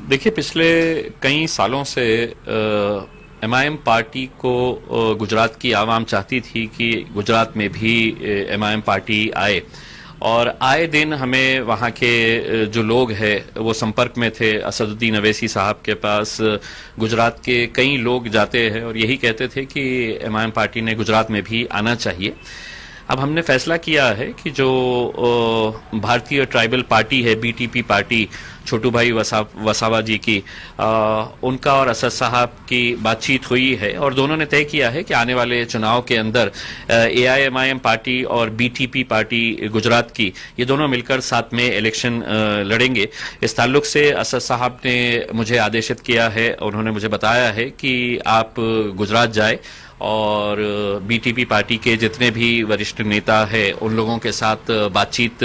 देखिए, पिछले कई सालों से एमआईएम पार्टी को गुजरात की आवाम चाहती थी कि गुजरात में भी एमआईएम पार्टी आए, और आए दिन हमें वहाँ के जो लोग हैं वो संपर्क में थे। असदुद्दीन अवैसी साहब के पास गुजरात के कई लोग जाते हैं और यही कहते थे कि एमआईएम पार्टी ने गुजरात में भी आना चाहिए। अब हमने फैसला किया है कि जो भारतीय ट्राइबल पार्टी है, बीटीपी पार्टी, छोटू भाई वसावा जी की, उनका और असद साहब की बातचीत हुई है और दोनों ने तय किया है कि आने वाले चुनाव के अंदर एआईएमआईएम पार्टी और बीटीपी पार्टी गुजरात की, ये दोनों मिलकर साथ में इलेक्शन लड़ेंगे। इस ताल्लुक से असद साहब ने मुझे आदेशित किया है, उन्होंने मुझे बताया है कि आप गुजरात जाए और बीटीपी पार्टी के जितने भी वरिष्ठ नेता हैं उन लोगों के साथ बातचीत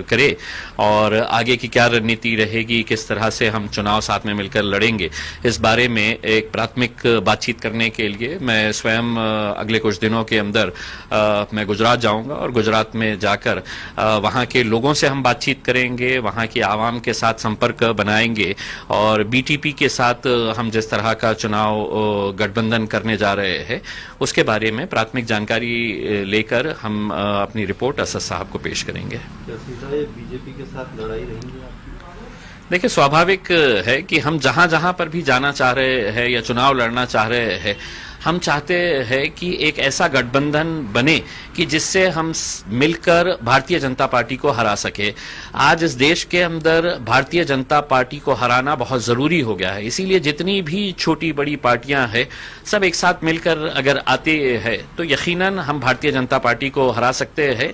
करें और आगे की क्या रणनीति रहेगी, किस तरह से हम चुनाव साथ में मिलकर लड़ेंगे, इस बारे में एक प्राथमिक बातचीत करने के लिए मैं स्वयं अगले कुछ दिनों के अंदर मैं गुजरात जाऊंगा और गुजरात में जाकर वहां के लोगों से हम बातचीत करेंगे, वहां की आवाम के साथ संपर्क बनाएंगे और बीटीपी के साथ हम जिस तरह का चुनाव गठबंधन करने जा रहे हैं उसके बारे में प्राथमिक जानकारी लेकर हम अपनी रिपोर्ट असद साहब को पेश करेंगे। क्या सीधा ये बीजेपी के साथ लड़ाई रहेंगी आपकी? देखिए, स्वाभाविक है कि हम जहां जहां पर भी जाना चाह रहे हैं या चुनाव लड़ना चाह रहे हैं, हम चाहते हैं कि एक ऐसा गठबंधन बने कि जिससे हम मिलकर भारतीय जनता पार्टी को हरा सके। आज इस देश के अंदर भारतीय जनता पार्टी को हराना बहुत जरूरी हो गया है, इसीलिए जितनी भी छोटी बड़ी पार्टियां हैं सब एक साथ मिलकर अगर आते हैं तो यकीनन हम भारतीय जनता पार्टी को हरा सकते हैं।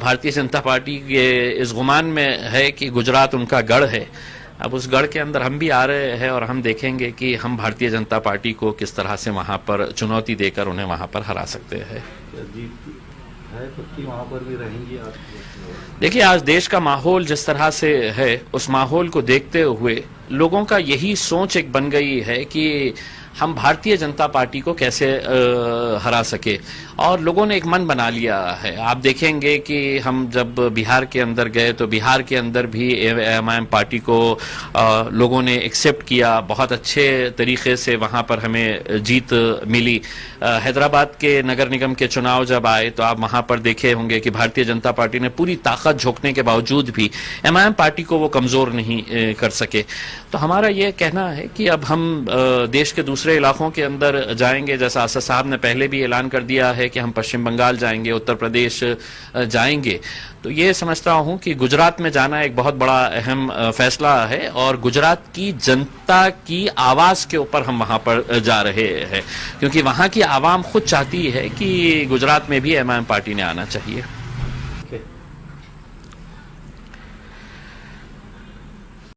भारतीय जनता पार्टी के इस गुमान में है कि गुजरात उनका गढ़ है। अब उस गढ़ के अंदर हम भी आ रहे हैं और हम देखेंगे कि हम भारतीय जनता पार्टी को किस तरह से वहां पर चुनौती देकर उन्हें वहां पर हरा सकते हैं। वहां पर भी रहेंगी आप? देखिए, आज देश का माहौल जिस तरह से है उस माहौल को देखते हुए लोगों का यही सोच एक बन गई है कि हम भारतीय जनता पार्टी को कैसे हरा सके, और लोगों ने एक मन बना लिया है। आप देखेंगे कि हम जब बिहार के अंदर गए तो बिहार के अंदर भी एमआईएम पार्टी को लोगों ने एक्सेप्ट किया, बहुत अच्छे तरीके से वहां पर हमें जीत मिली। हैदराबाद के नगर निगम के चुनाव जब आए तो आप वहां पर देखे होंगे कि भारतीय जनता पार्टी ने पूरी ताकत झोंकने के बावजूद भी एमआईएम पार्टी को वो कमजोर नहीं कर सके। तो हमारा ये कहना है कि अब हम देश के दूसरे इलाकों के अंदर जाएंगे, जैसा असद साहब ने पहले भी ऐलान कर दिया है कि हम पश्चिम बंगाल जाएंगे, उत्तर प्रदेश जाएंगे। तो ये समझता हूं कि गुजरात में जाना एक बहुत बड़ा अहम फैसला है और गुजरात की जनता की आवाज के ऊपर हम वहां पर जा रहे हैं, क्योंकि वहां की आवाम खुद चाहती है कि गुजरात में भी एमआईएम पार्टी ने आना चाहिए।